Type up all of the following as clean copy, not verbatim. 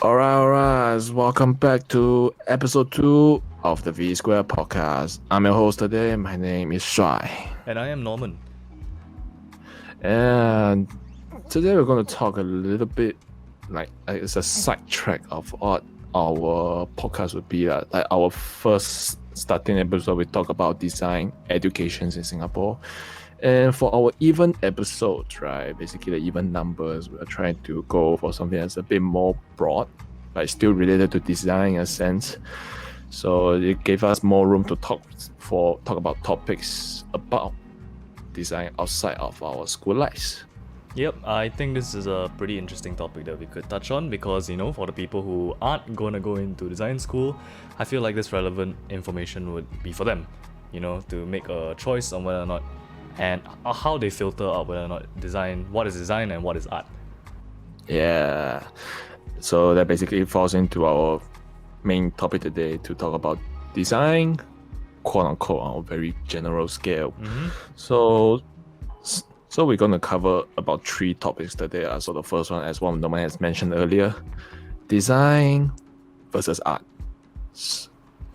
Alright. Welcome back to episode 2 of the V Square podcast. I'm your host today. My name is Shai. And I am Norman. And today we're going to talk a little bit like it's a sidetrack of what our podcast would be. Like our first starting episode, we talk about design educations in Singapore. And for our even episodes, right, basically the even numbers, we're trying to go for something that's a bit more broad, but still related to design in a sense. So it gave us more room to talk about topics about design outside of our school lives. Yep, I think this is a pretty interesting topic that we could touch on because, for the people who aren't going to go into design school, I feel like this relevant information would be for them, to make a choice on whether or not and how they filter out whether or not what is design and what is art. Yeah. So that basically falls into our main topic today to talk about design, quote unquote, on a very general scale. Mm-hmm. So we're going to cover about 3 topics today. So the first one, as one Norman has mentioned earlier, design versus art. It's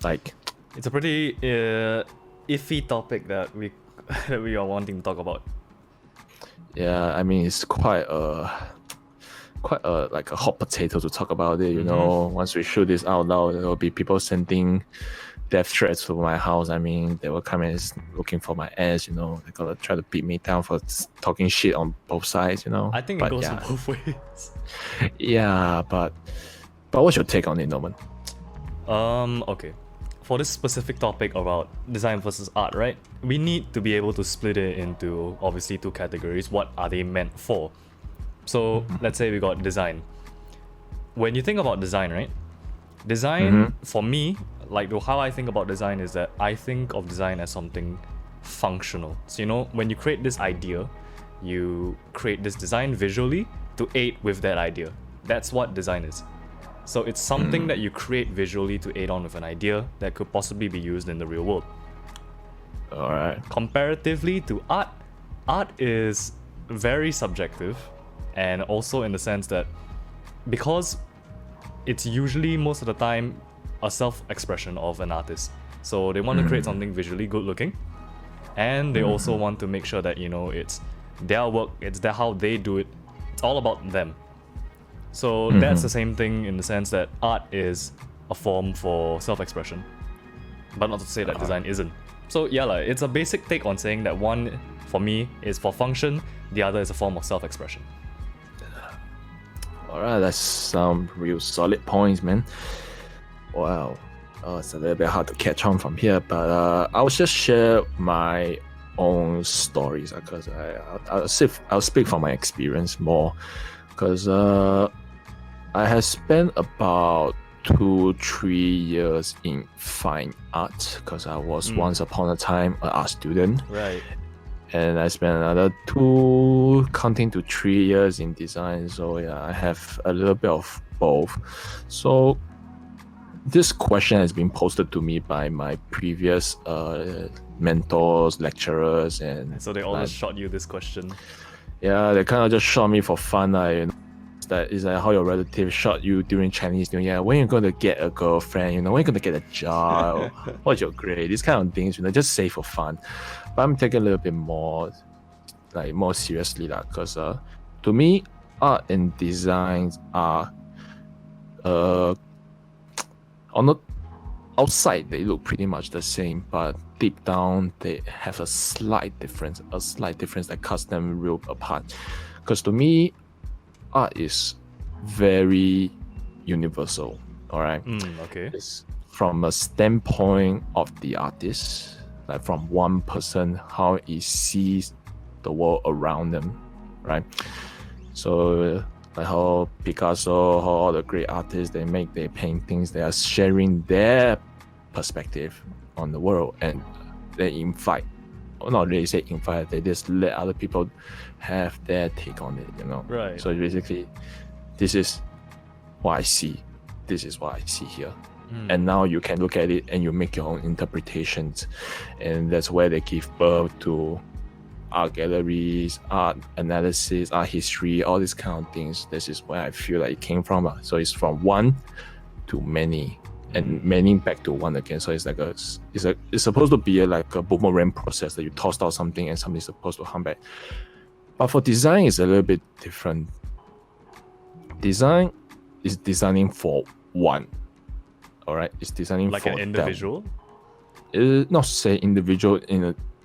a pretty iffy topic that we are wanting to talk about. Yeah, I mean it's quite a like a hot potato to talk about it. Once we shoot this out loud, there will be people sending death threats to my house. I mean, they will come in looking for my ass. They're gonna try to beat me down for talking shit on both sides. I think it goes both ways. Yeah, but what's your take on it, Norman? Okay. For this specific topic about design versus art, right? We need to be able to split it into obviously 2 categories. What are they meant for? So let's say we got design. When you think about design, right? Design, for me, like how I think about design is that I think of design as something functional. So, when you create this idea, you create this design visually to aid with that idea. That's what design is. So it's something that you create visually to aid on with an idea that could possibly be used in the real world. Alright. Comparatively to art, art is very subjective, and also in the sense that because it's usually most of the time a self-expression of an artist. So they want to create something visually good looking, and they also want to make sure that it's their work, it's how they do it, it's all about them. So that's the same thing in the sense that art is a form for self-expression, but not to say that design isn't. So yeah, it's a basic take on saying that one, for me, is for function, the other is a form of self-expression. Alright, that's some real solid points, man. Wow. It's a little bit hard to catch on from here, but I'll just share my own stories because I'll speak from my experience more because I have spent about 2-3 years in fine art because I was once upon a time an art student. Right. And I spent another 2 counting to 3 years in design. So yeah, I have a little bit of both. So this question has been posted to me by my previous mentors, lecturers, and so they always shot you this question. Yeah, they kind of just shot me for fun. That is how your relative shot you during Chinese New Year. When you're going to get a girlfriend, when you're going to get a job, what's your grade? These kind of things, just say for fun. But I'm taking a little bit more seriously, because to me, art and designs are on the outside they look pretty much the same, but deep down they have a slight difference that cuts them real apart. Because to me, art is very universal. All right. Okay. It's from a standpoint of the artist, like from one person, how he sees the world around them, right? So like how Picasso, how all the great artists, they make their paintings, they are sharing their perspective on the world, and they invite, or not really say invite, they just let other people have their take on it, Right. So basically, this is what I see, this is what I see here. And now you can look at it and you make your own interpretations, and that's where they give birth to art galleries, art analysis, art history, all these kind of things. This is where I feel like it came from. So it's from one to many, and many back to one again. So it's like it's supposed to be like a boomerang process that you tossed out something and something's supposed to come back. But for design, it's a little bit different. Design is designing for one. All right, it's designing like for an individual. Not say individual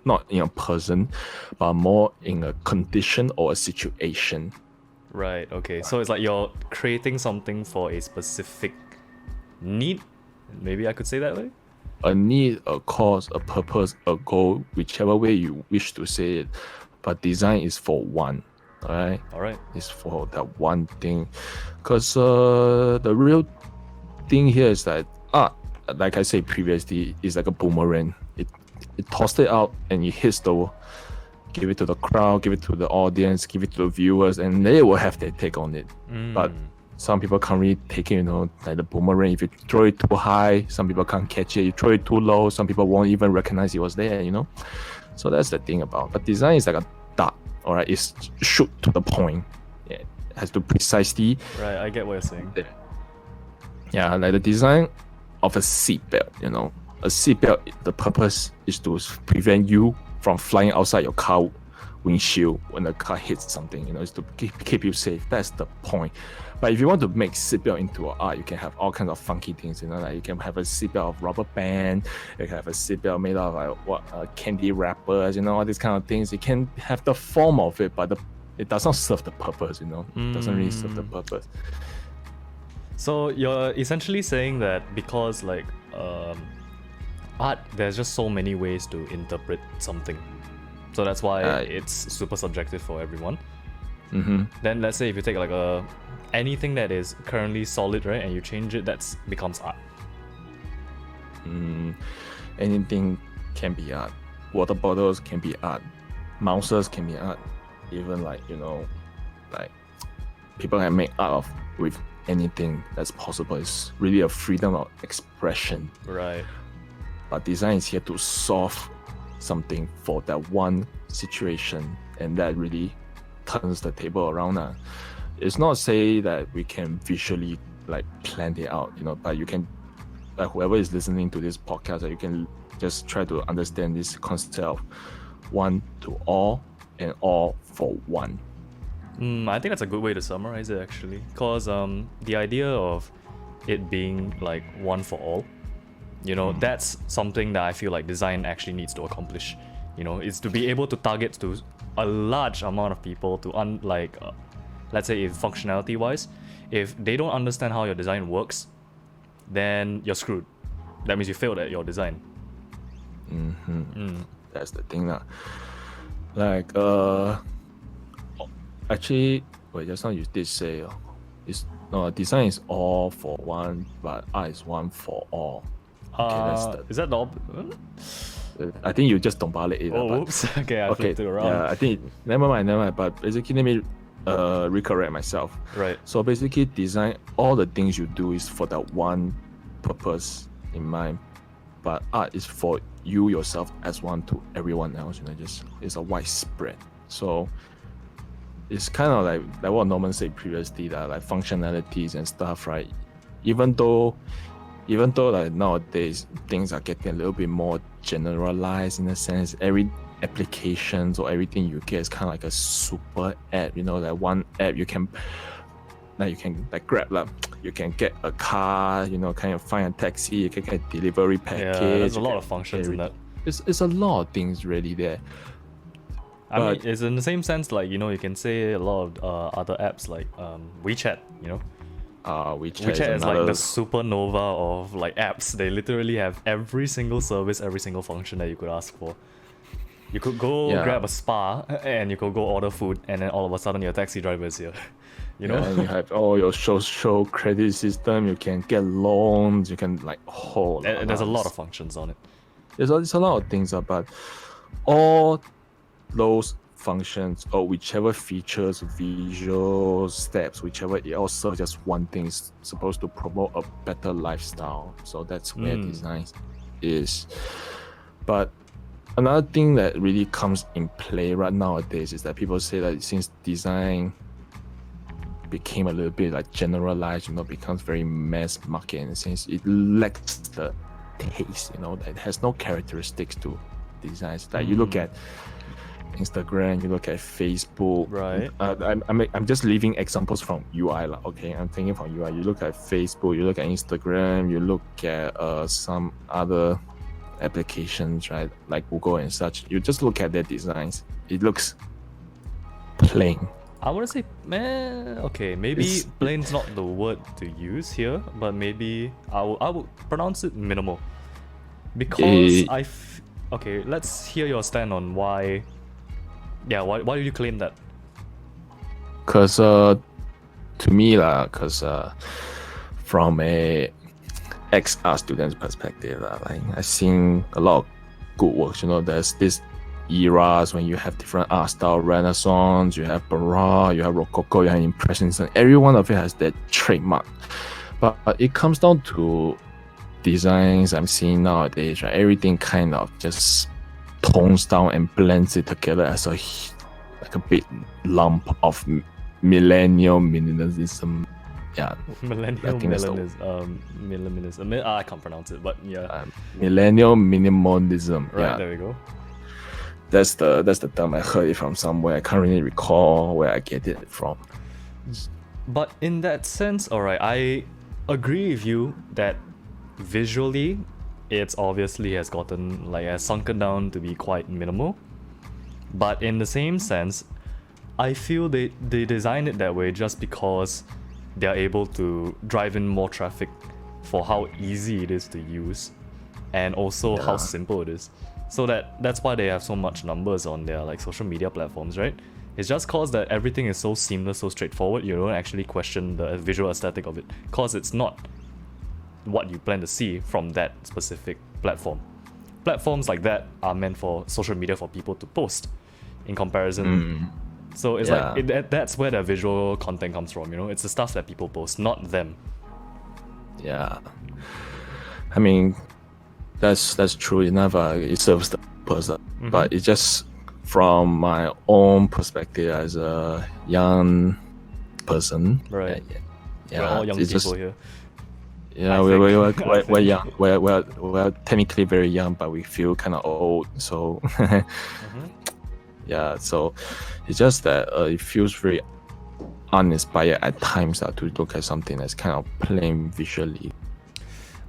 not in a person, but more in a condition or a situation. Right. Okay. So it's like you're creating something for a specific need. Maybe I could say that way. A need, a cause, a purpose, a goal, whichever way you wish to say it. But design is for one. All right. All right. It's for that one thing, because the real thing here is that art, like I said previously, is like a boomerang. It tossed it out and it hits give it to the crowd, give it to the audience, give it to the viewers, and they will have their take on it. But some people can't really take it, like the boomerang. If you throw it too high, some people can't catch it. You throw it too low, some people won't even recognize it was there, So that's the thing about. But design is like a dart, all right? It's shoot to the point. Yeah, it has to precisely. Right, I get what you're saying. Yeah, like the design of a seatbelt, A seatbelt, the purpose is to prevent you from flying outside your car windshield when the car hits something, is to keep you safe. That's the point. But if you want to make seatbelt into art, you can have all kinds of funky things, like you can have a seatbelt of rubber band, you can have a seatbelt made of candy wrappers, all these kind of things. You can have the form of it, but it does not serve the purpose, It doesn't really serve the purpose. So you're essentially saying that because art, there's just so many ways to interpret something. So that's why it's super subjective for everyone. Then let's say if you take anything that is currently solid, right, and you change it, that becomes art. Anything can be art. Water bottles can be art. Mouses can be art. Even people can make art with anything that's possible. It's really a freedom of expression. Right. But design is here to solve something for that one situation, and that really turns the table around. It's not say that we can visually plan it out, but you can, whoever is listening to this podcast, you can just try to understand this concept of one to all and all for one. I think that's a good way to summarize it, actually, because the idea of it being one for all, that's something that I feel like design actually needs to accomplish. Is to be able to target to a large amount of people to let's say if functionality wise, if they don't understand how your design works, then you're screwed. That means you failed at your design. That's the thing now. Actually, just now you did say design is all for one, but art is one for all. Is that the I think you just don't balik it. Whoops. Okay, I flipped it around. Yeah, I think never mind. But basically, let me recorrect myself. Right. So basically, design, all the things you do is for that one purpose in mind. But art is for you yourself as one to everyone else. Just it's a widespread. So it's kind of like what Norman said previously, that functionalities and stuff, right? Even though nowadays things are getting a little bit more generalized, in a sense, every applications or everything you get is kind of like a super app. One app you can grab, you can get a car, kind of find a taxi, you can get a delivery package. Yeah, there's a lot of functions in that. It's a lot of things really there. I mean, it's in the same sense, you can say a lot of other apps like WeChat, WeChat is like the supernova of apps. They literally have every single service, every single function that you could ask for. You could go grab a spa and you could go order food, and then all of a sudden your taxi driver is here. And you have all your social credit system. You can get loans. You can there's a lot of functions on it. There's a lot of things, but all those functions or whichever features, visual steps, whichever, it all serves just one thing. It's supposed to promote a better lifestyle. So that's where design is. But another thing that really comes in play right nowadays is that people say that since design became a little bit like generalized, becomes very mass market, and since it lacks the taste, that has no characteristics to designs. Like you look at Instagram, you look at Facebook. Right. I'm just leaving examples from UI, okay? I'm thinking from UI. You look at Facebook, you look at Instagram, you look at some other applications, right? Like Google and such. You just look at their designs. It looks plain. I wouldn't say, okay, maybe plain's not the word to use here, but maybe I would pronounce it minimal. Because okay, let's hear your stand on why. Yeah, why do you claim that? Because to me, from a ex-art student's perspective, like I've seen a lot of good works. There's this eras when you have different art style, Renaissance, you have Baroque, you have Rococo, you have Impressionism. Every one of it has that trademark. But it comes down to designs I'm seeing nowadays, right? Everything kind of just tones down and blends it together as a big lump of millennial minimalism. Yeah, millennial minimalism. I can't pronounce it, but yeah. Millennial minimalism. Right, yeah. There we go. That's the term. I heard it from somewhere. I can't really recall where I get it from. But in that sense, alright, I agree with you that visually it's obviously has sunken down to be quite minimal. But in the same sense, I feel they design it that way just because they are able to drive in more traffic for how easy it is to use and also how simple it is. So that's why they have so much numbers on their social media platforms, right? It's just cause that everything is so seamless, so straightforward, you don't actually question the visual aesthetic of it, cause it's not what you plan to see from that specific platform. Platforms like that are meant for social media for people to post in comparison. So it's that's where the visual content comes from, it's the stuff that people post, not them. Yeah, I mean that's true enough. It serves the purpose, but it's just from my own perspective as a young person. Right. Yeah, we're all young people just, here. Yeah, we're young. We're technically very young, but we feel kind of old. So, yeah. So, it's just that it feels very uninspired at times to look at something that's kind of plain visually.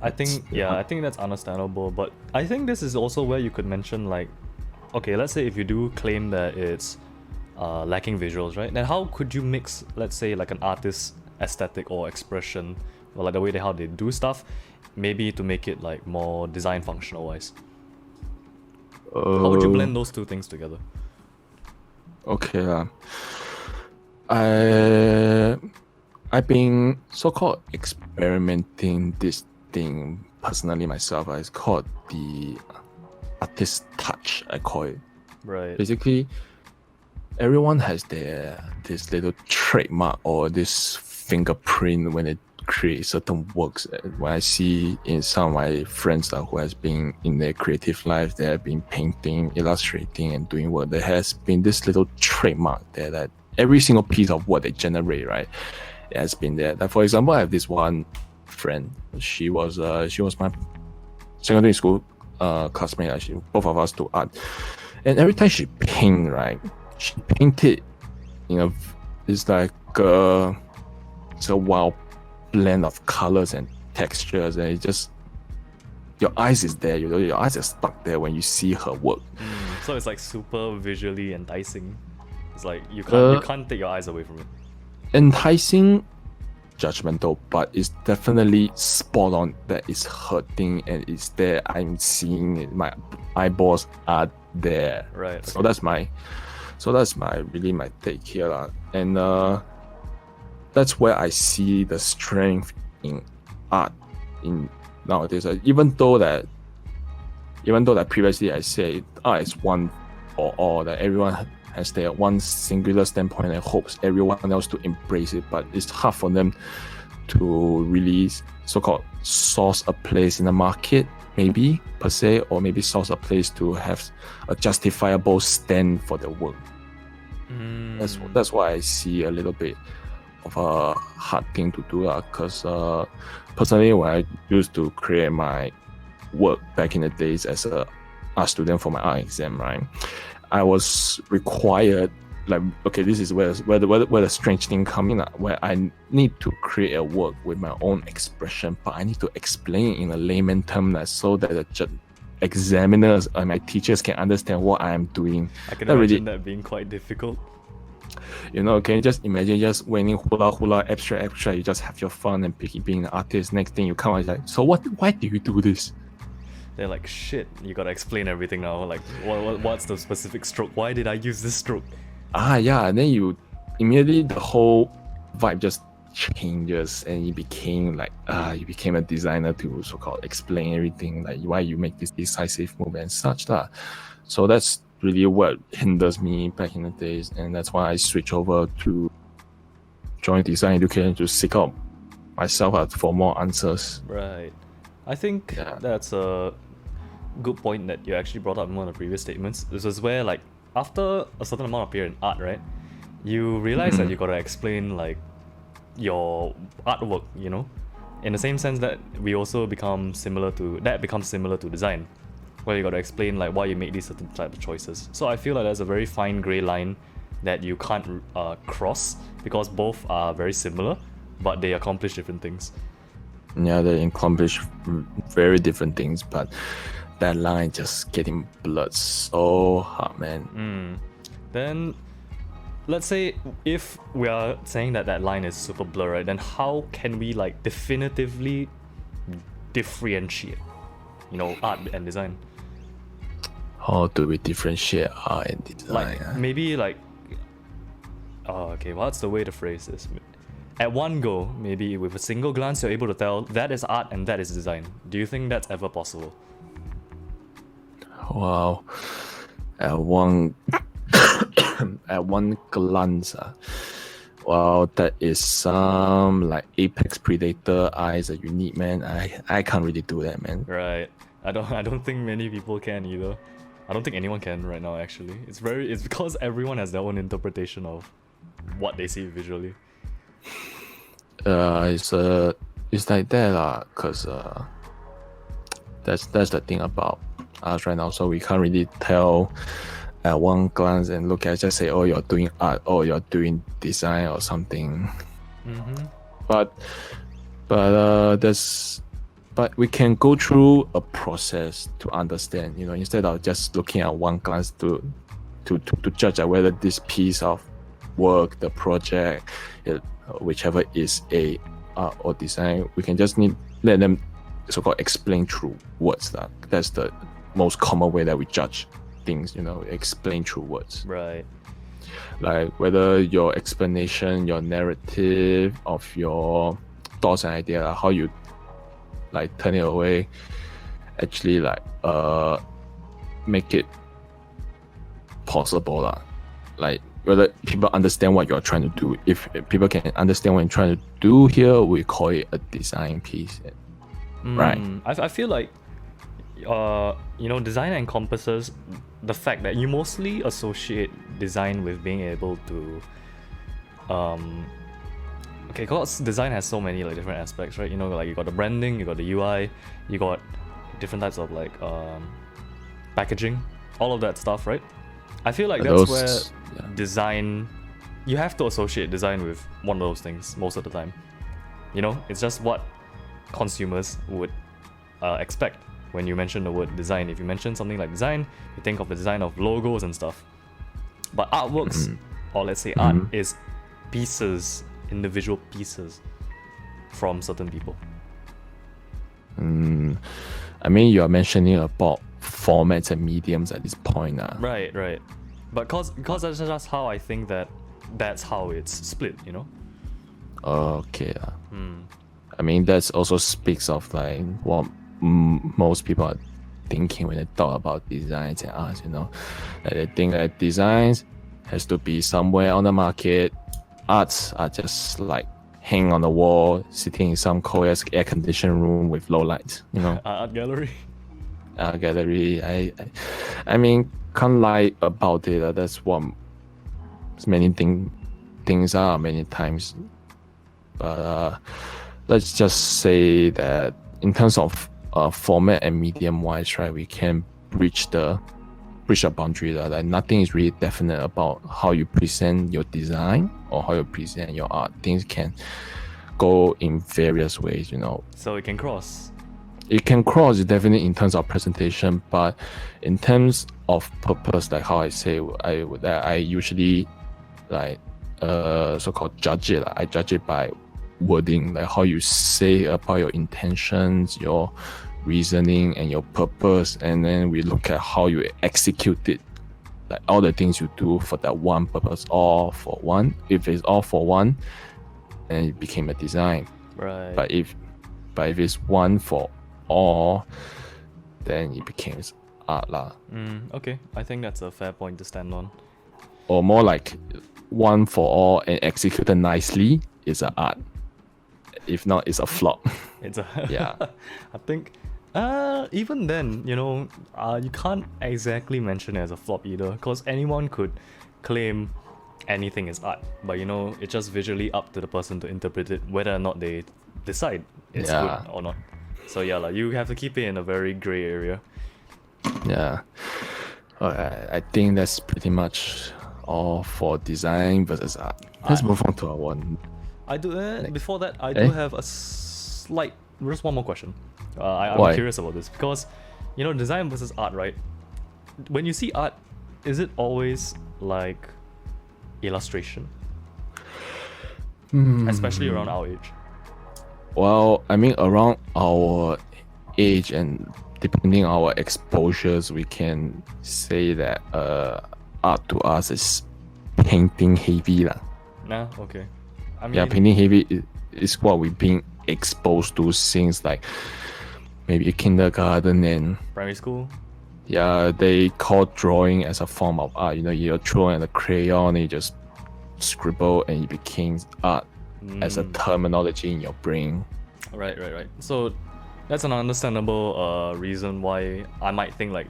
I think that's understandable, but I think this is also where you could mention okay, let's say if you do claim that it's lacking visuals, right? Then how could you mix, let's say, an artist's aesthetic or expression, or the way how they do stuff, maybe to make it more design functional wise? How would you blend those two things together? Okay, I've been so-called experimenting this thing personally myself. It's called the artist touch, I call it. Right. Basically, everyone has this little trademark or this fingerprint when they create certain works. When I see in some of my friends who has been in their creative life, they have been painting, illustrating, and doing work. There has been this little trademark there that every single piece of what they generate, right, it has been there. Like for example, I have this one friend. She was my secondary school classmate. Actually, both of us do art, and every time she paint, right, she painted, it's like it's a wild blend of colors and textures, and it just your eyes is there. Your eyes are stuck there when you see her work. So it's super visually enticing. It's you can't take your eyes away from it. Enticing, judgmental, but it's definitely spot on. That is her thing, and it's there. I'm seeing it. My eyeballs are there. Right. Okay. So that's my take here, and that's where I see the strength in art in nowadays. Even though that previously I said art is one or all, that everyone has their one singular standpoint and hopes everyone else to embrace it, but it's hard for them to really so-called source a place in the market. maybe per se, or maybe source a place to have a justifiable stand for the work. That's why I see a little bit of a hard thing to do, because personally, when I used to create my work back in the days as a art student for my art exam, right, I was required, like, okay, this is where the strange thing come in, where I need to create a work with my own expression, but I need to explain it in a layman term, so that the examiners and my teachers can understand what I am doing. I can imagine that being quite difficult. You know, can you just imagine just winning hula, abstract, you just have your fun and being an artist. Next thing you come out, like, so why do you do this? They're like, shit, you gotta explain everything now. Like, what's the specific stroke? Why did I use this stroke? Yeah, and then you immediately, the whole vibe just changes, and you became a designer to so-called explain everything, like why you make this decisive move and such that. So that's really what hinders me back in the days, and that's why I switch over to join design education to seek out myself for more answers. Right. I think that's a good point that you actually brought up in one of the previous statements. This is where, like, after a certain amount of period in art, right, you realize that you gotta explain, like, your artwork, you know, in the same sense that becomes similar to design, where you gotta explain, like, why you make these certain type of choices. So I feel like there's a very fine gray line that you can't cross, because both are very similar, but they accomplish different things. Yeah, they accomplish very different things, but that line just getting blurred so hard, man. Then, let's say if we are saying that line is super blurred, right, then how can we, like, definitively differentiate, you know, art and design? How do we differentiate art and design? Like, maybe, like, okay, what's the way to phrase this? At one go, maybe with a single glance, you're able to tell that is art and that is design. Do you think that's ever possible? Wow. At one glance, wow, that is some, like, apex predator eyes that you need, man. I can't really do that, man. Right. I don't think many people can either. I don't think anyone can right now, actually. It's because everyone has their own interpretation of what they see visually. It's like that, cause that's the thing about us right now. So we can't really tell at one glance and look at, just say, oh, you're doing art, or you're doing design or something. But we can go through a process to understand, you know, instead of just looking at one glance to judge whether this piece of work, the project, whichever is a art or design, we can just let them so-called explain through words. That's the most common way that we judge things, you know, explain through words. Right. Like whether your explanation, your narrative of your thoughts and idea, how you, like, turn it away, actually, like, make it possible, like, whether people understand what you're trying to do. If people can understand what you're trying to do here, we call it a design piece, right? I feel like, you know, design encompasses the fact that you mostly associate design with being able to, okay, because design has so many, like, different aspects, right? You know, like, you got the branding, you got the UI, you got different types of, like, packaging, all of that stuff, right? I feel like that's where design, you have to associate design with one of those things most of the time. You know, it's just what consumers would expect when you mention the word design. If you mention something like design, you think of the design of logos and stuff. But artworks, or let's say art, is pieces, individual pieces from certain people. I mean, you are mentioning about formats and mediums at this point. Right. But cause that's just how I think that's how it's split, you know? Okay. I mean, that also speaks of, like, what most people are thinking when they talk about designs and art, you know? Like, they think that designs has to be somewhere on the market. Arts are just, like, hang on the wall, sitting in some cold air-conditioned room with low lights, you know? Art gallery. art gallery. I mean, can't lie about it. That's what many things are many times. But let's just say that in terms of format and medium wise, right, we can breach a boundary. Like nothing is really definite about how you present your design or how you present your art. Things can go in various ways, So it can cross. It can cross definitely in terms of presentation, but in terms of purpose, like how I say, I usually like so-called judge it. I judge it by wording, like how you say about your intentions, your reasoning, and your purpose, and then we look at how you execute it, like all the things you do for that one purpose, all for one. If it's all for one, then it became a design. Right. But if it's one for all, then it becomes art lah. Okay, I think that's a fair point to stand on. Or more like one for all and executed nicely is an art. If not, it's a flop. It's a Yeah. I think even then, you can't exactly mention it as a flop either, because anyone could claim anything is art, but it's just visually up to the person to interpret it, whether or not they decide it's Yeah. good or not. So yeah, like, you have to keep it in a very gray area. Yeah. Alright, I think that's pretty much all for design versus art. Let's move on to our one. I do before that, I Eh? do have a slight, just one more question. I'm Why? curious about this because, design versus art, right? When you see art, is it always like illustration, especially around our age? Well, I mean, around our age and depending on our exposures, we can say that art to us is painting heavy lah. Nah, okay. I mean, Yeah, painting heavy is what we've been exposed to since like maybe kindergarten, and primary school. yeah, they call drawing as a form of art. You're throwing a crayon and you just scribble and it becomes art as a terminology in your brain. Right. So that's an understandable reason why I might think like,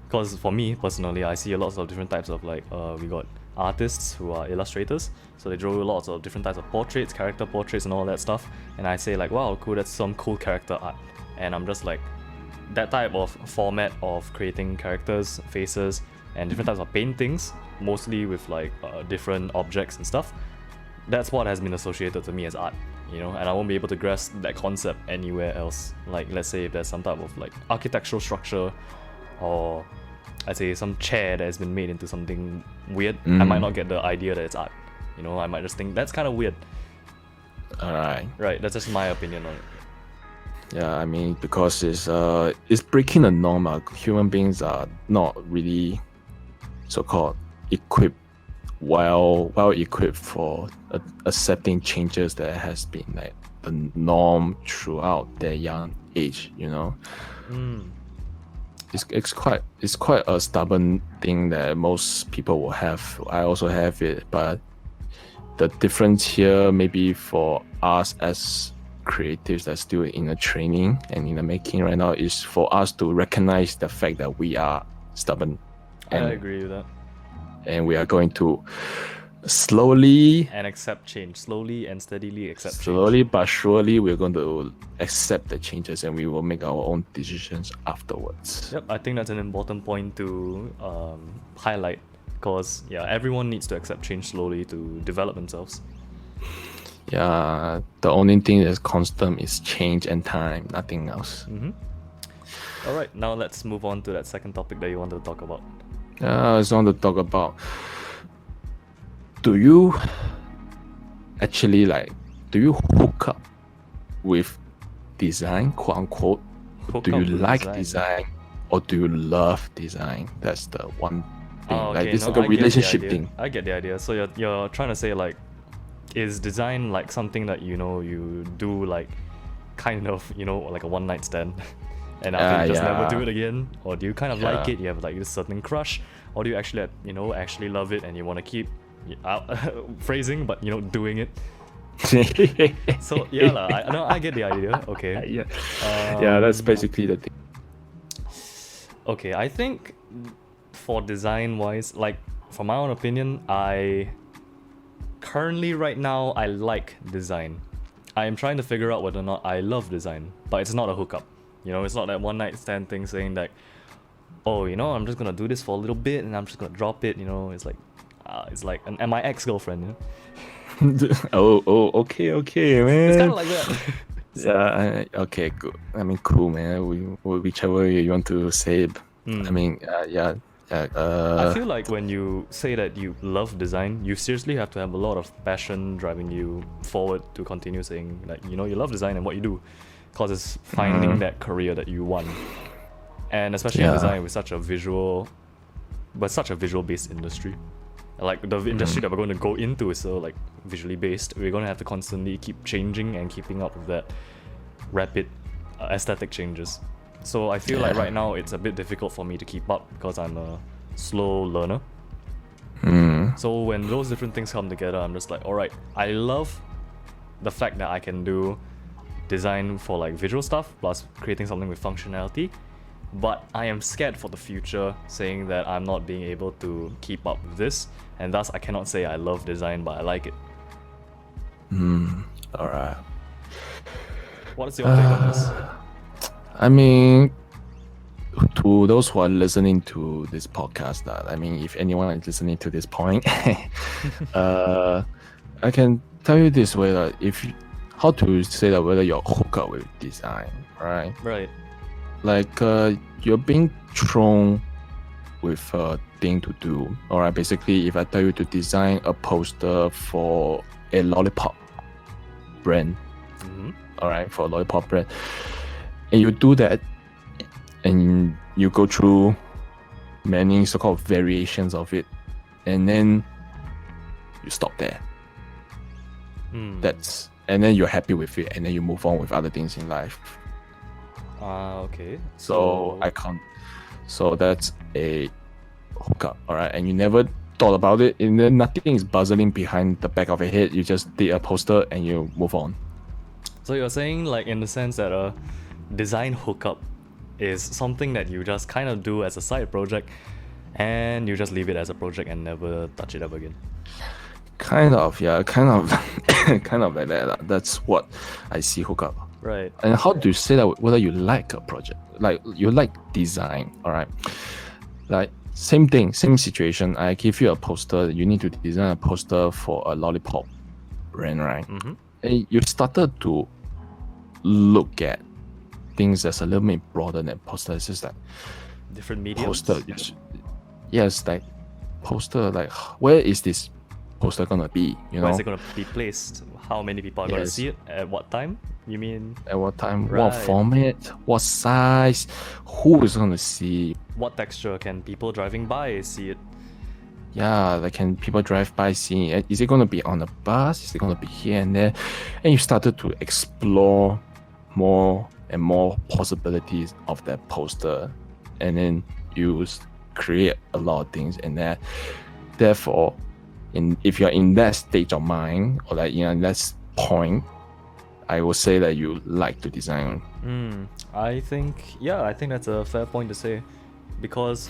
because for me personally, I see lots of different types of like we got artists who are illustrators, so they draw lots of different types of portraits, character portraits and all that stuff, and I say like, wow, cool, that's some cool character art. And I'm just like, that type of format of creating characters, faces, and different types of paintings, mostly with like different objects and stuff, that's what has been associated to me as art, and I won't be able to grasp that concept anywhere else. Like, let's say if there's some type of like architectural structure, or I'd say some chair that has been made into something weird, I might not get the idea that it's art. I might just think that's kind of weird. Alright. Right, that's just my opinion on it. Yeah, I mean, because it's breaking the norm. Human beings are not really so-called well equipped for accepting changes that has been like the norm throughout their young age. It's quite a stubborn thing that most people will have. I also have it, but the difference here maybe for us as creatives that's still in the training and in the making right now is for us to recognize the fact that we are stubborn. I agree with that. And we are going to slowly And accept change, slowly and steadily accept slowly but surely we're going to accept the changes, and we will make our own decisions afterwards. change. Yep, I think that's an important point to highlight, because everyone needs to accept change slowly to develop themselves. Yeah, the only thing that's constant is change and time, nothing else. All right, now let's move on to that second topic that you wanted to talk about. I just want to talk about, do you hook up with design, quote unquote? Hook Do up you with like design or do you love design? That's the one thing. Oh, Like okay, it's no, like a I get the relationship idea. thing. I get the idea. So you're trying to say like, is design like something that you do like kind of like a one night stand and after you just never yeah. do it again, or do you kind of like Yeah. it, you have like this certain crush, or do you actually actually love it and you want to keep phrasing but doing it? So yeah, I get the idea. Okay. Yeah, that's basically the thing. Okay, I think for design wise, like for my own opinion, I currently right now I like design. I am trying to figure out whether or not I love design, but it's not a hookup. You know, it's not that one night stand thing saying that, oh, you know, I'm just gonna do this for a little bit and I'm just gonna drop it. You know, it's like my ex girlfriend. You know, okay, man. it's kind of like that. Yeah, okay, good. I mean, cool, man. Whichever way you want to say it. I mean, yeah. I feel like when you say that you love design, you seriously have to have a lot of passion driving you forward to continue saying like, you know, you love design and what you do, because it's finding that career that you want. And especially in design with such a visual based industry. Like the industry that we're going to go into is so like visually based. We're going to have to constantly keep changing and keeping up with that rapid aesthetic changes. So I feel like right now it's a bit difficult for me to keep up because I'm a slow learner. So when those different things come together, I'm just like, all right, I love the fact that I can do design for like visual stuff plus creating something with functionality. But I am scared for the future, saying that I'm not being able to keep up with this, and thus I cannot say I love design, but I like it. Alright. What is your take on this? I mean, to those who are listening to this podcast, I mean, if anyone is listening to this point, I can tell you this way that how to say that whether you're hooked up with design, right? Right. Like you're being thrown with a thing to do. All right, basically, if I tell you to design a poster for a lollipop brand, all right, for a lollipop brand, and you do that, and you go through many so-called variations of it, and then you stop there. And then you're happy with it, and then you move on with other things in life. Okay. So I can't. So that's a hookup, all right. And you never thought about it, and then nothing is buzzing behind the back of your head. You just did a poster and you move on. So you're saying, like, in the sense that a design hookup is something that you just kind of do as a side project, and you just leave it as a project and never touch it ever again. Kind of, yeah, kind of, kind of like that. That's what I see hookup. Right. And how do you say that whether you like a project, like you like design, all right? Like same thing, same situation. I give you a poster. You need to design a poster for a lollipop brand, right? And you started to look at things that's a little bit broader than poster. It's just like different mediums. Poster, yes, like poster. Like where is this poster gonna be? You know, where is it gonna be placed? How many people are gonna see it? At what time? You mean? At what time? Right. What format? What size? Who is gonna see? What texture can people driving by see it? Yeah, like can people drive by seeing it? Is it gonna be on a bus? Is it gonna be here and there? And you started to explore more and more possibilities of that poster, and then you create a lot of things. And that, therefore, if you're in that stage of mind or like in that point, I would say that you like to design. I think that's a fair point to say, because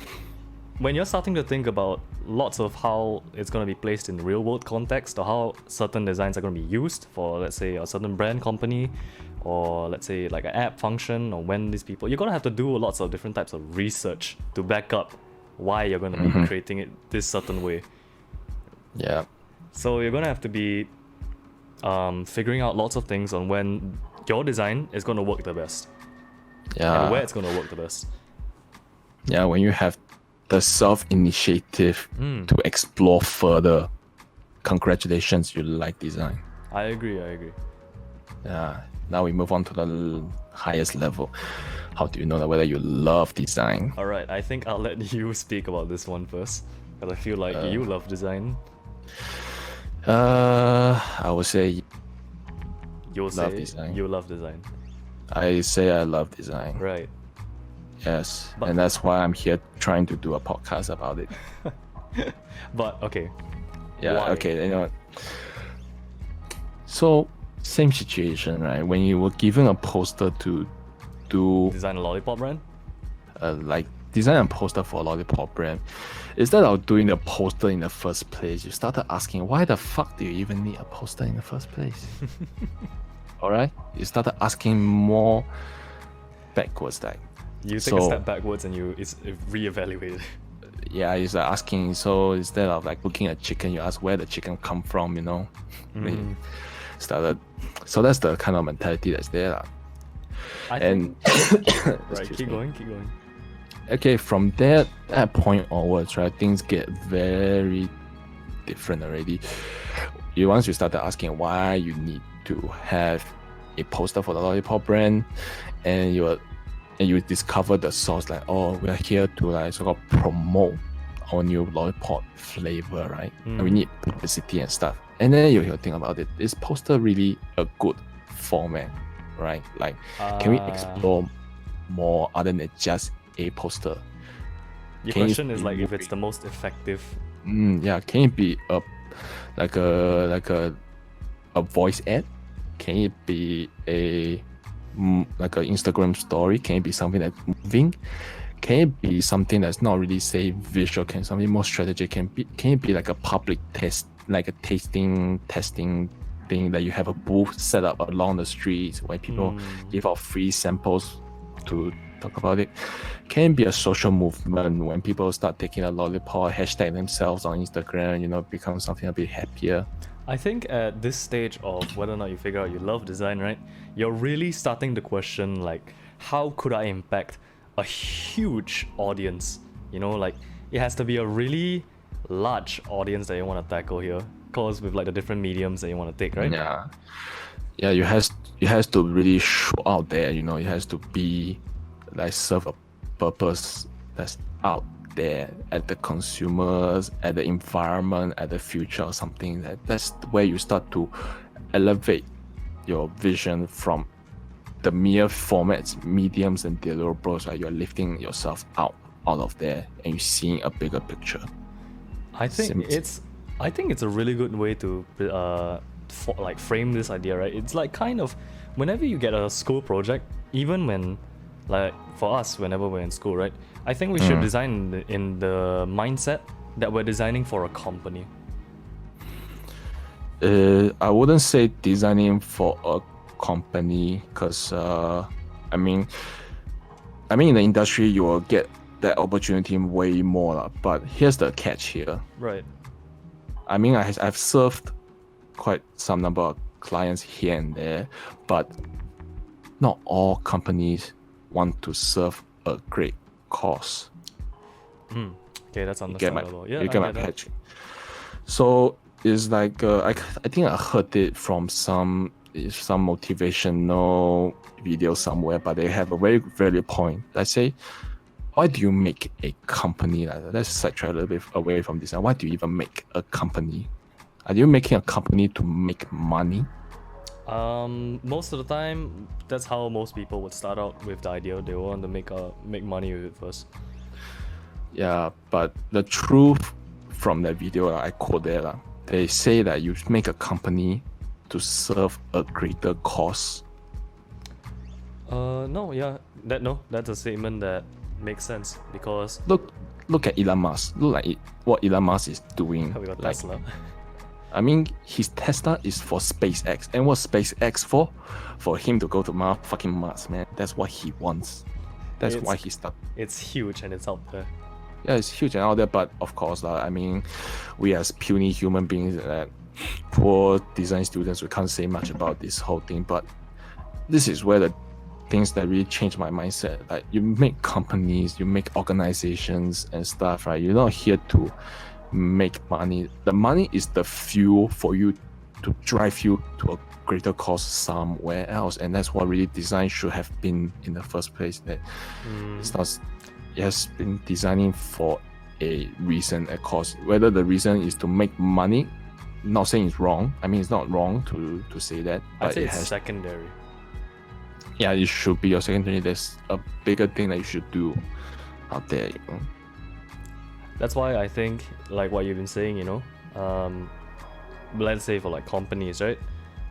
when you're starting to think about lots of how it's going to be placed in real world context, or how certain designs are going to be used for, let's say, a certain brand company, or let's say like an app function, or when these people, you're going to have to do lots of different types of research to back up why you're going to be creating it this certain way. Yeah. So you're going to have to be figuring out lots of things on when your design is going to work the best. Yeah. And where it's going to work the best. Yeah, when you have the self-initiative to explore further, congratulations, you like design. I agree. Yeah. Now we move on to the highest level. How do you know that whether you love design? All right, I think I'll let you speak about this one first, because I feel like you love design. I would say You'll love say design. you love design. I say I love design. Right. Yes, But- and that's why I'm here trying to do a podcast about it. But okay. Yeah. Why? Okay. You know what? So same situation, right? When you were given a poster to do Design a lollipop brand? like design a poster for a lollipop brand, instead of doing the poster in the first place, you started asking, why the fuck do you even need a poster in the first place? All right, you started asking more backwards, like. You take a step backwards and it's reevaluated. Yeah, it's like asking. So instead of like looking at chicken, you ask where the chicken come from. You know, Mm. started. So that's the kind of mentality that's there, lah. I And think, right, excuse keep me. going. Okay, from that point onwards, right, things get very different already. Once you started asking why you need to have a poster for the lollipop brand, and you discover the source, like, oh, we are here to like sort of promote our new lollipop flavor, right? And we need publicity and stuff. And then you think about it, is poster really a good format, right? Like, can we explore more other than just a poster? Your Can it question is be like if more- it's the most effective. Yeah, can it be a voice ad? Can it be like an Instagram story? Can it be something that's moving? Can it be something that's not really say visual? Can something more strategic? Can it be like a public test, like a testing thing that you have a booth set up along the streets where people give out free samples to talk about it? Can it be a social movement when people start taking a lollipop, hashtag themselves on Instagram, you know, become something a bit happier? I think at this stage of whether or not you figure out you love design, right? You're really starting to question like, how could I impact a huge audience? You know, like it has to be a really large audience that you want to tackle here, cause with like the different mediums that you want to take, right? Yeah, it has to really show out there, you know, it has to be like serve a purpose that's out there at the consumers, at the environment, at the future or something. That's where you start to elevate your vision from the mere formats, mediums and deliverables, right? You're lifting yourself out of there and you're seeing a bigger picture. I think it's a really good way to like frame this idea, right? It's like kind of whenever you get a school project, even when like for us, whenever we're in school, right? I think we should design in the mindset that we're designing for a company. I wouldn't say designing for a company, because I mean in the industry you will get that opportunity way more lah. But here's the catch here. Right. I mean, I've served quite some number of clients here and there, but not all companies want to serve a great cause. Okay, that's You get my understandable. Yeah, you I get my get that. pitch. So it's like I think I heard it from some motivational video somewhere, but they have a very valid point. Let's say, why do you make a company like that? Let's sidetrack a little bit away from this. Why do you even make a company? Are you making a company to make money? Most of the time, that's how most people would start out with the idea. They want to make money with it first. Yeah, but the truth from that video I quote there, they say that you make a company to serve a greater cause. That's a statement that makes sense because Look at Elon Musk. Look like what Elon Musk is doing. we got Like, Tesla. I mean, his Tesla is for SpaceX, and what's SpaceX for? For him to go to fucking Mars, man. That's what he wants. That's why he started. It's huge and it's out there. Yeah, it's huge and out there, but of course, I mean, we as puny human beings, poor design students, we can't say much about this whole thing. But this is where the things that really changed my mindset. Like, you make companies, you make organizations and stuff, right? You're not here to make money. The money is the fuel for you to drive you to a greater cause somewhere else, and that's what really design should have been in the first place. That it's not. It has been designing for a reason, a cause. Whether the reason is to make money, not saying it's wrong. I mean, it's not wrong to say that. I'd But say it it's has. secondary. Yeah, it should be your secondary. There's a bigger thing that you should do out there. You know? That's why I think, like what you've been saying, let's say for like companies, right?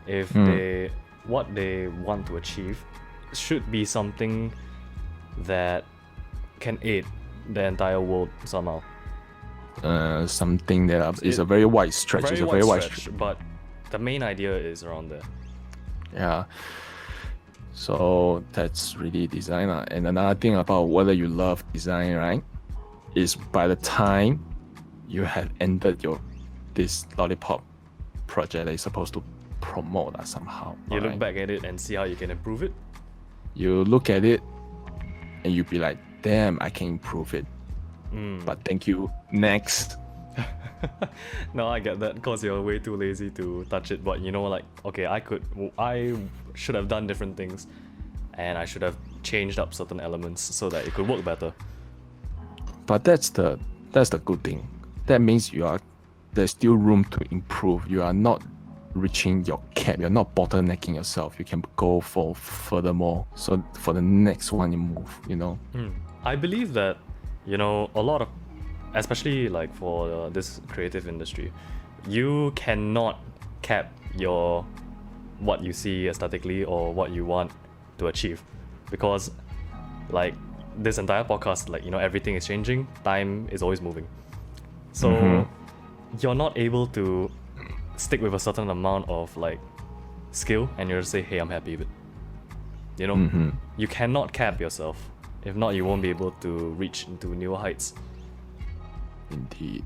If what they want to achieve should be something that can aid the entire world somehow. Something that is a very wide stretch. Very It's a wide very wide stretch, but the main idea is around there. Yeah. So that's really design. And another thing about whether you love design, right, is by the time you have ended this lollipop project that you're supposed to promote somehow. You look right? back at it and see how you can improve it. You look at it and you be like, damn, I can improve it. Mm. But thank you. Next. No, I get that because you're way too lazy to touch it. But you know, like, okay, I should have done different things, and I should have changed up certain elements so that it could work better. But that's the good thing. That means there's still room to improve. You are not reaching your cap. You're not bottlenecking yourself. You can go for furthermore. So for the next one you move, I believe that, a lot of, especially like for this creative industry, you cannot cap what you see aesthetically or what you want to achieve, because like this entire podcast, like, everything is changing, time is always moving, so you're not able to stick with a certain amount of like skill and you just say, hey, I'm happy with it. You cannot cap yourself. If not, you won't be able to reach into newer heights. Indeed.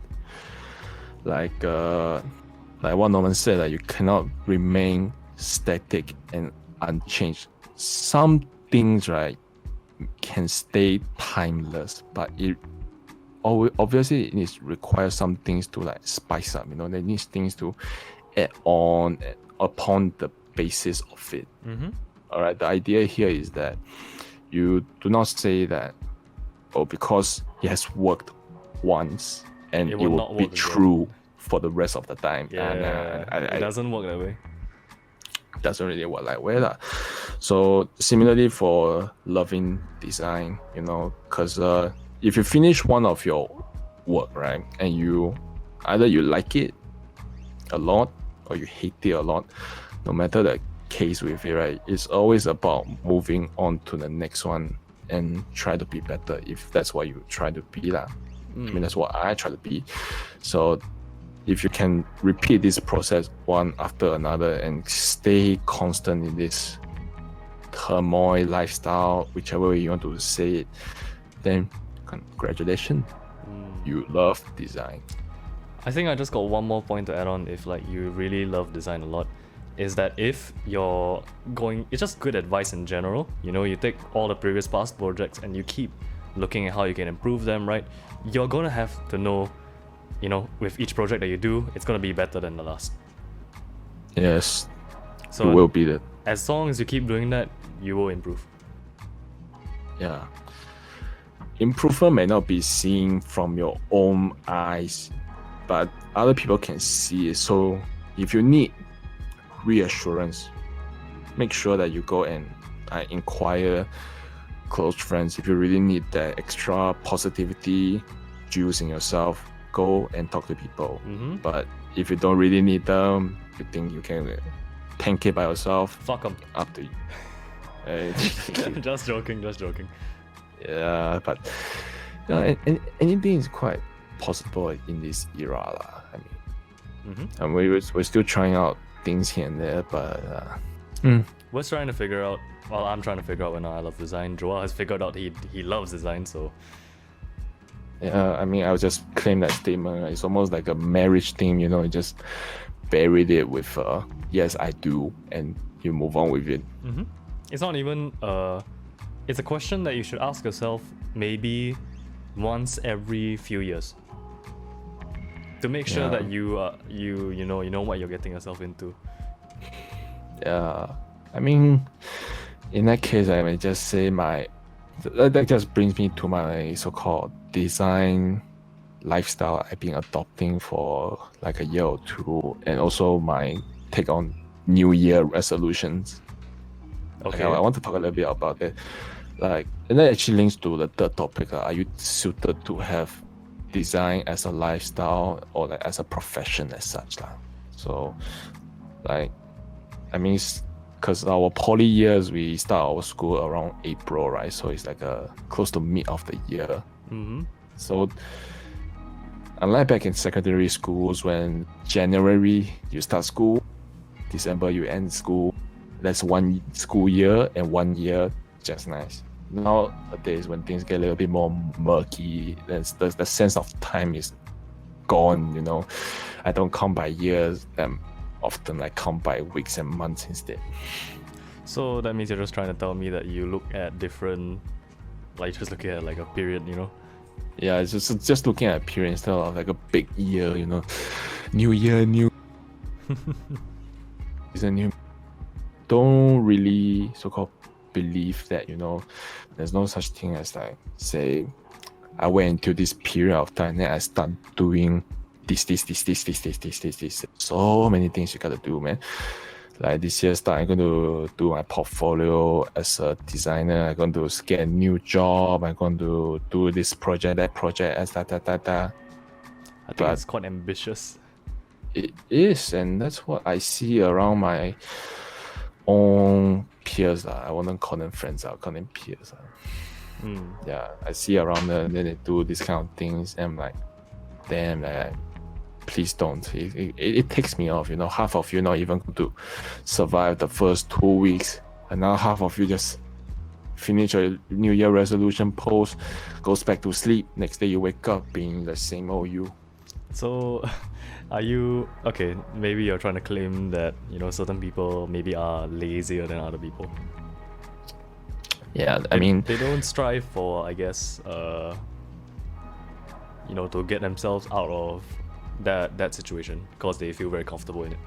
Like what Norman said, that you cannot remain static and unchanged. Some things, right, can stay timeless, but it obviously it needs requires some things to like spice up. There needs things to add on upon the basis of it. All right. The idea here is that you do not say that, because it has worked once and it will be true for the rest of the time. Yeah, it doesn't work that way. Doesn't really work that way. So similarly for loving design, because if you finish one of your work, right, and either you like it a lot or you hate it a lot, no matter the case with it, right, it's always about moving on to the next one and try to be better if that's what you try to be. I mean, that's what I try to be. So if you can repeat this process one after another and stay constant in this turmoil lifestyle, whichever way you want to say it, then congratulations, you love design. I think I just got one more point to add on. If like you really love design a lot, is that if you're going, it's just good advice in general. You take all the previous past projects and you keep looking at how you can improve them, right? You're gonna have to know, with each project that you do, it's gonna be better than the last. Yes, so it will be that. As long as you keep doing that, you will improve. Yeah. Improvement may not be seen from your own eyes, but other people can see it. So if you need reassurance, make sure that you go and inquire close friends. If you really need that extra positivity juice in yourself, go and talk to people. But if you don't really need them, you think you can tank it by yourself, fuck them. Up to you. Just joking. Yeah, but anything is quite possible in this era. And we're still trying out things here and there, but we're trying to figure out. Well, I'm trying to figure out when I love design. Joel has figured out he loves design, so yeah. I mean, I'll just claim that statement. It's almost like a marriage thing, you just buried it with yes, I do, and you move on with it. It's not even it's a question that you should ask yourself maybe once every few years to make sure that you know what you're getting yourself into. Yeah, I mean, in that case, I may just say that just brings me to my so-called design lifestyle I've been adopting for like a year or two, and also my take on New Year resolutions. Okay. I want to talk a little bit about it. And that actually links to the third topic. Are you suited to have design as a lifestyle or like as a profession as such? So, because our poly years, we start our school around April, right? So it's like close to mid of the year. Mm-hmm. So unlike back in secondary schools when January you start school, December you end school, that's 1 school year and 1 year, just nice. Nowadays when things get a little bit more murky, the sense of time is gone, you know. I don't count by years, often I count by weeks and months instead. So that means you're just trying to tell me that you look at different, like just looking at like a period, you know? Yeah, it's just looking at a period instead of like a big year, you know. New year, new is a new. Don't really so-called believe that, you know, there's no such thing as like, say, I went into this period of time, then I start doing this. So many things you gotta do, man. Like this year I'm going to do my portfolio as a designer. I'm going to get a new job. I'm going to do this project, that project, as I think But- it's quite ambitious. It is, and that's what I see around my own peers. I wouldn't call them friends, I'll call them peers. Yeah, I see around them, then they do these kind of things, and I'm like, damn, like, please don't. It takes me off, you know. Half of you not even going to survive the first 2 weeks, and now half of you just finish a New Year resolution post, goes back to sleep. Next day you wake up being the same old you. So, are you okay? Maybe you're trying to claim that, you know, certain people maybe are lazier than other people. Yeah, I mean, They don't strive for, I guess, you know, to get themselves out of that situation because they feel very comfortable in it.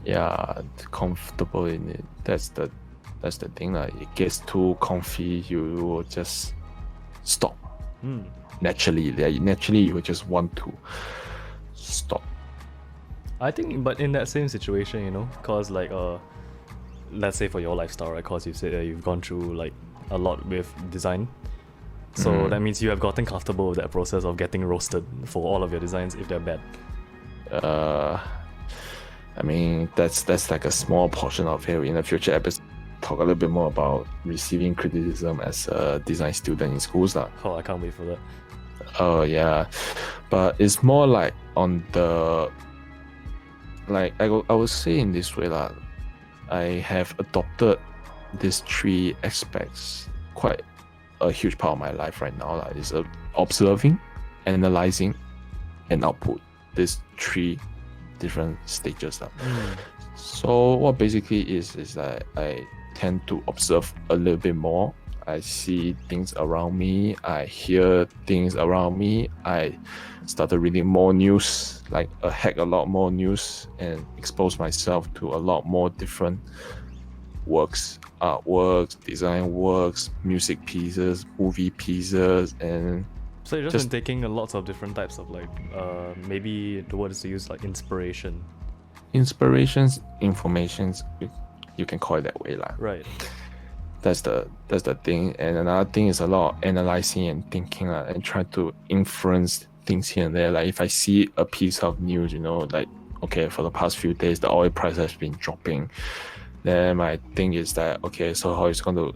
yeah, comfortable in it. That's the thing. Like, it gets too comfy, you will just stop. Naturally, you would just want to stop. I think, but in that same situation, you know, cause like let's say for your lifestyle, right? Cause you said that you've gone through like a lot with design, so that means you have gotten comfortable with that process of getting roasted for all of your designs if they're bad. I mean, that's like a small portion of it. In the future episode, talk a little bit more about receiving criticism as a design student in schools. Oh, I can't wait for that. Oh yeah, but it's more like on the, like I would say in this way that I have adopted these 3 aspects quite a huge part of my life right now. Like, it's observing, analyzing, and output. These 3 different stages. So what basically is that I tend to observe a little bit more. I see things around me, I hear things around me, I started reading more news, like a heck a lot more news, and expose myself to a lot more different works, artworks, design works, music pieces, movie pieces, and So you've just been taking lots of different types of like maybe the word is to use like inspiration. inspirations, informations, you can call it that way. Right. That's the thing. And another thing is a lot of analyzing and thinking and trying to influence things here and there. Like if I see a piece of news, you know, like, okay, for the past few days the oil price has been dropping, then my thing is that, okay, so how it's going to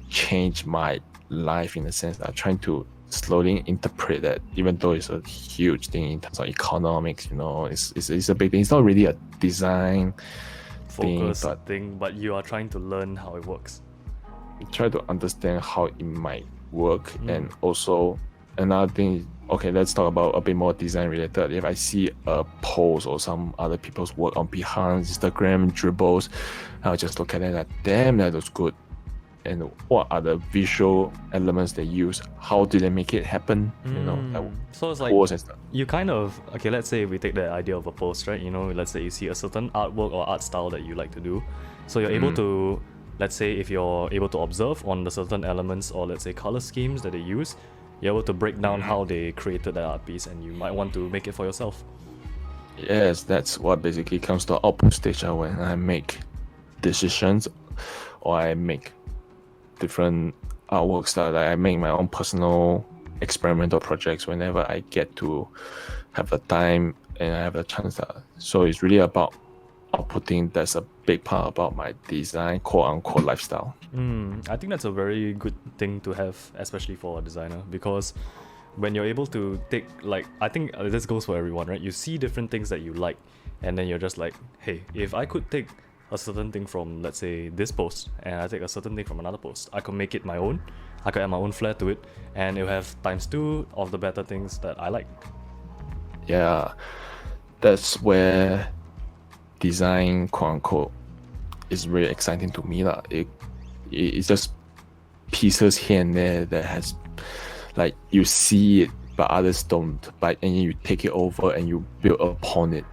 change my life, in a sense that I'm trying to slowly interpret that, even though it's a huge thing in terms of economics, you know, it's a big thing. It's not really a design Focus but thing, but you are trying to learn how it works. try to understand how it might work. And also another thing, okay, let's talk about a bit more design related. If I see a post or some other people's work on Behance, Instagram, Dribbles, I'll just look at it like, damn, that looks good. And what are the visual elements they use? How did they make it happen? You know, like So it's like posts and stuff. you kind of, okay, let's say we take the idea of a post, right? You know, let's say you see a certain artwork or art style that you like to do. So you're able to, let's say if you're able to observe on the certain elements or let's say color schemes that they use, you're able to break down how they created that art piece, and you might want to make it for yourself. Yes, that's what basically comes to output stage when I make decisions or I make different artworks that I make my own personal experimental projects whenever I get to have the time and I have the chance. So it's really about outputting. That's a big part about my design, quote unquote, lifestyle. I think that's a very good thing to have, especially for a designer, because when you're able to take, like, I think this goes for everyone, right? You see different things that you like, and then you're just like, hey, if I could take a certain thing from, let's say, this post, and I take a certain thing from another post, I could make it my own. I could add my own flair to it, and it'll have ×2 of the better things that I like. Yeah, that's where design, quote unquote, is really exciting to me. It's just pieces here and there that has, like, you see it, but others don't. But and you take it over and you build upon it.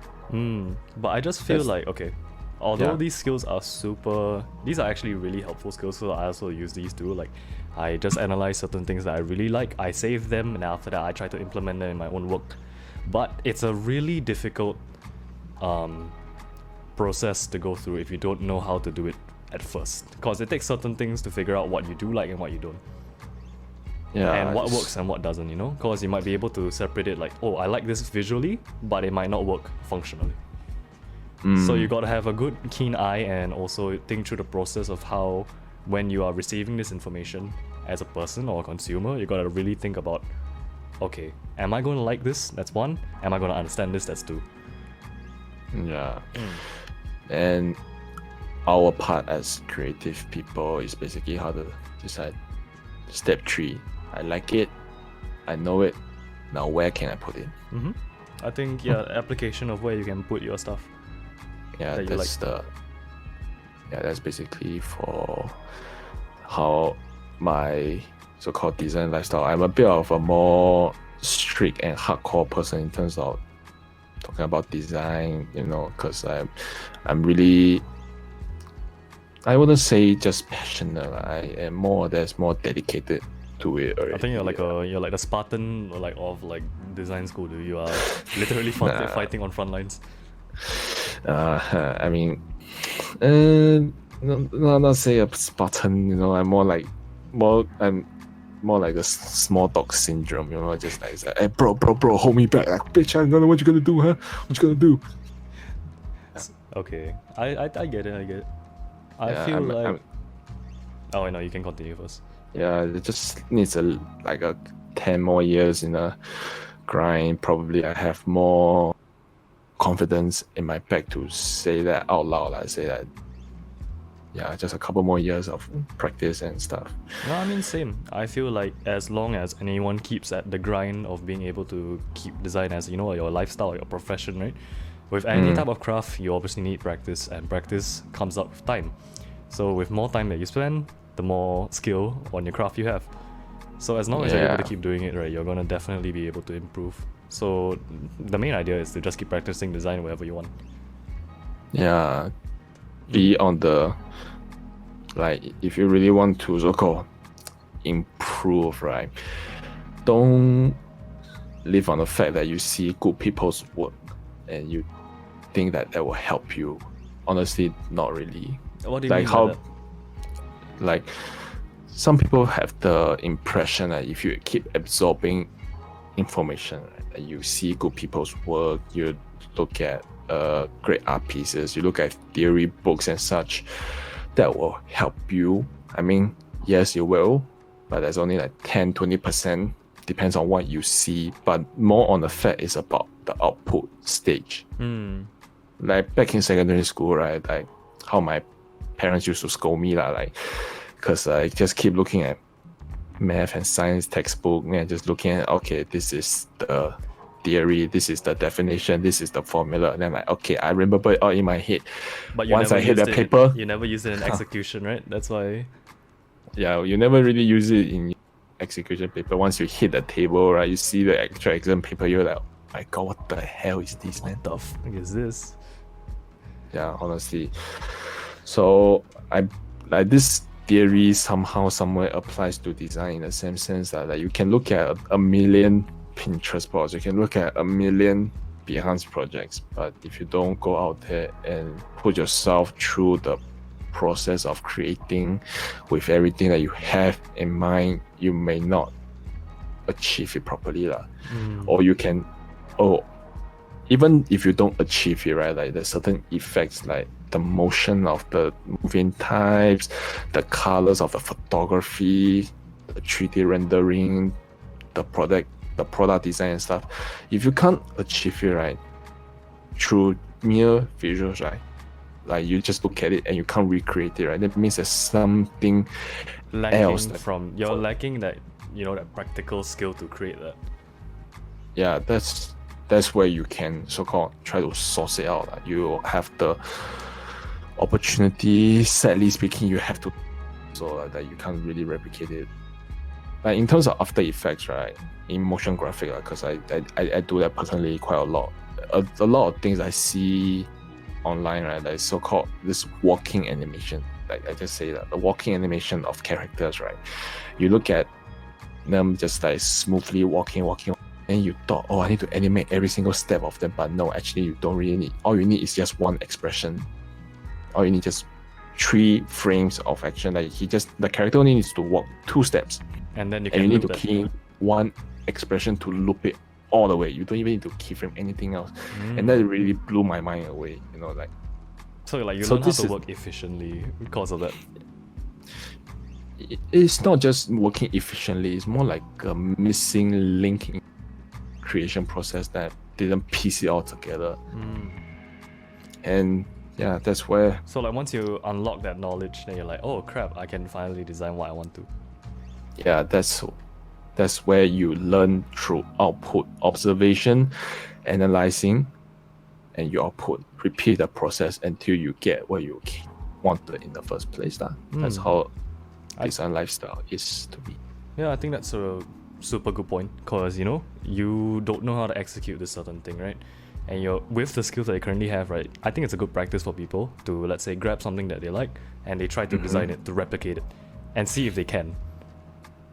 But I just feel like, okay, although Yeah. these skills are these are actually really helpful skills, so I also use these too. Like, I just analyze certain things that I really like, I save them, and after that I try to implement them in my own work. But it's a really difficult process to go through if you don't know how to do it at first, because it takes certain things to figure out what you do like and what you don't, Yeah, and what it's- works and what doesn't, you know, because you might be able to separate it, like, oh, I like this visually, but it might not work functionally. So you got to have a good keen eye and also think through the process of how, when you are receiving this information as a person or a consumer, you got to really think about, okay, am I going to like this? That's one. Am I going to understand this? That's two. Yeah. And our part as creative people is basically how to decide. Step 3, I like it, I know it, now where can I put it? I think, yeah, application of where you can put your stuff. Yeah, That you that's basically for how my so-called design lifestyle. I'm a bit of a more strict and hardcore person in terms of talking about design, you know, because I'm really, I wouldn't say just passionate. I am more or less more dedicated to it already. I think you're like the Spartan or like of like design school, dude. You are literally fighting on front lines. I mean, not say a Spartan, you know. I'm more like the small dog syndrome, you know. Just like, hey, bro, hold me back, like, bitch, I don't know what you're gonna do, huh? What you gonna do? Okay, I get it. I Yeah, feel like. I'm- Oh, I know, you can continue first. yeah, it just needs a 10 more years in a grind. Probably I have more confidence in my back to say that out loud. I say that, yeah, just a couple more years of practice and stuff. No, I mean, same. I feel like as long as anyone keeps at the grind of being able to keep design as, you know, your lifestyle, your profession, right? With any type of craft, you obviously need practice, and practice comes up with time. So with more time that you spend, the more skill on your craft you have. So as long as you're able to Yeah. keep doing it, right, you're gonna definitely be able to improve. So the main idea is to just keep practicing design wherever you want. Yeah, be on the, like, if you really want to so-called improve, right, don't live on the fact that you see good people's work and you think that will help you. Honestly, not really. What do you Like mean how by that? like some people have the impression that if you keep absorbing information, right, that you see good people's work, you look at great art pieces, you look at theory books and such, that will help you. I mean, yes, you will, but there's only like 10-20%, depends on what you see, but more on the fact is about the output stage. Like back in secondary school, right, like how my parents used to scold me, like, because I just keep looking at math and science textbook and just looking at, okay, this is the theory, this is the definition, this is the formula, and then like, okay, I remember it all in my head. But you Once never I hit used the it- paper, you never use it in execution, right? That's why. yeah, you never really use it in execution paper. Once you hit the table, right, you see the actual exam paper, you're like, oh my god, what the hell is this, man? What the fuck is this? Yeah, honestly. So I like this theory somehow somewhere applies to design in the same sense that, like, you can look at a million Pinterest boards, you can look at a million Behance projects, but if you don't go out there and put yourself through the process of creating with everything that you have in mind, you may not achieve it properly. Or you can, even if you don't achieve it, right, like there's certain effects like the motion of the moving types, the colors of the photography, the 3D rendering, the product design and stuff. If you can't achieve it, right, through mere visuals, right, like you just look at it and you can't recreate it, right, that means there's something Lacking else that- from you're lacking that that practical skill to create that. yeah, that's where you can so-called try to source it out. Like you have the opportunity, sadly speaking, you have to, so that you can't really replicate it. Like in terms of After Effects, right, in motion graphic, because I do that personally quite a lot. A lot of things I see online, right, like so-called this walking animation. Like I just say that the walking animation of characters, right, you look at them just like smoothly walking, and you thought, oh, I need to animate every single step of them, but no, actually you don't really need. All you need is just one expression. All you need just 3 frames of action. Like the character only needs to walk 2 steps, And then you and can you need to loop that. key one expression to loop it all the way. You don't even need to keyframe anything else, Mm. and that really blew my mind away. Like So like you So learn how this to is- work efficiently because of that. it's not just working efficiently. It's more like a missing link in creation process that didn't piece it all together. And yeah, that's where So like once you unlock that knowledge, then you're like, oh crap, I can finally design what I want to. yeah, that's where you learn through output, observation, analyzing, and you output. Repeat the process until you get what you wanted in the first place. That's how design lifestyle is to me. Yeah, I think that's a super good point because you don't know how to execute this certain thing, right? And you're with the skills that you currently have, right? I think it's a good practice for people to, let's say, grab something that they like and they try to design it, to replicate it, and see if they can.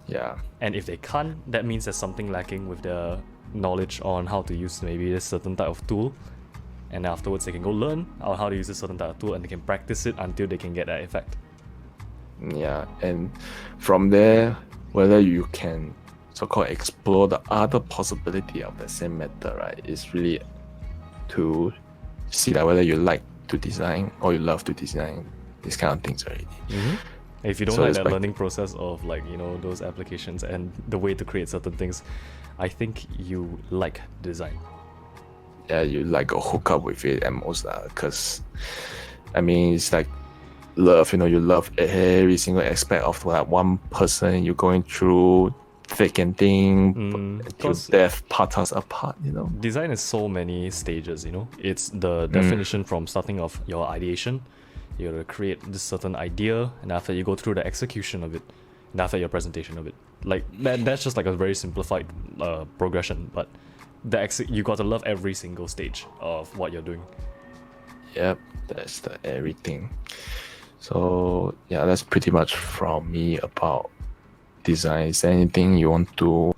Yeah, And if they can't, that means there's something lacking with their knowledge on how to use maybe this certain type of tool. And afterwards, they can go learn how to use a certain type of tool and they can practice it until they can get that effect. yeah, and from there, whether you can so-called explore the other possibility of the same method, right, is really to see that whether you like to design or you love to design these kind of things already. If you don't So like it's that like- learning process of those applications and the way to create certain things, I think you like design. Yeah, you like go hook up with it at most, because I mean it's like love. You love every single aspect of that one person. You're going through thick and thin until 'cause death part us apart. Design is so many stages, It's the definition from starting off your ideation. You gotta create this certain idea, and after you go through the execution of it, and after your presentation of it. Like that's just like a very simplified progression, but you got to love every single stage of what you're doing. Yep, that's the everything. So yeah, that's pretty much from me about design. Is there anything you want to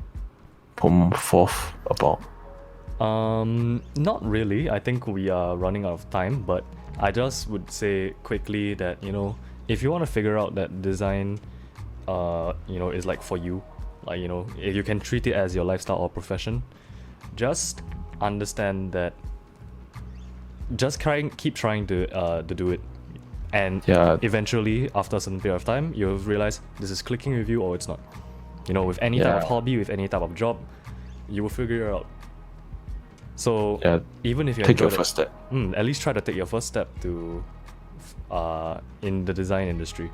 put forth about? Not really. I think we are running out of time, but I just would say quickly that if you want to figure out that design is like for you, like if you can treat it as your lifestyle or profession, just understand that just keep trying to do it, and Yeah. eventually after a certain period of time you'll realize this is clicking with you or it's not. With any type of Yeah. hobby, with any type of job, you will figure it out. So Yeah, even if you take your enjoy it, first step. at least try to take your first step to in the design industry,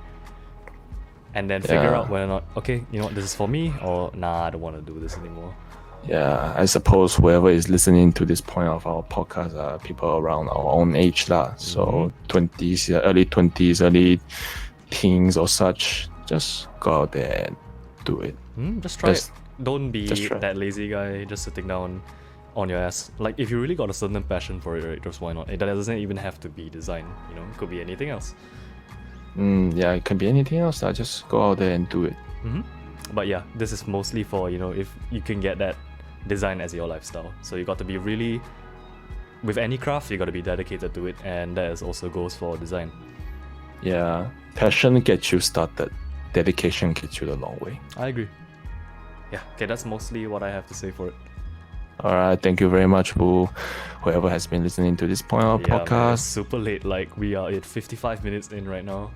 and then figure Yeah. out whether or not, okay, this is for me, or nah, I don't want to do this anymore. Yeah, I suppose whoever is listening to this point of our podcast are people around our own age lah. So 20s, early 20s, early teens or such. Just go out there and do it. Just try Just- it. Don't be just try. that lazy guy just sitting down on your ass. Like if you really got a certain passion for it, right, just why not? It doesn't even have to be design. It could be anything else. Yeah, it can be anything else. Just go out there and do it. But yeah, this is mostly for if you can get that design as your lifestyle. So you got to be really, with any craft, you got to be dedicated to it, and that is also goes for design. Yeah, passion gets you started. Dedication gets you the long way. I agree. Yeah, okay, that's mostly what I have to say for it. All right, thank you very much for whoever has been listening to this point of Yeah, man, it's podcast. super late. Like we are at 55 minutes in right now.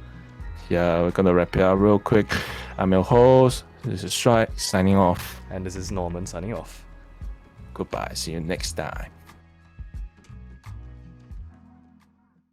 Yeah, we're gonna wrap it up real quick. I'm your host. This is Strike signing off. And this is Norman signing off. Goodbye. See you next time.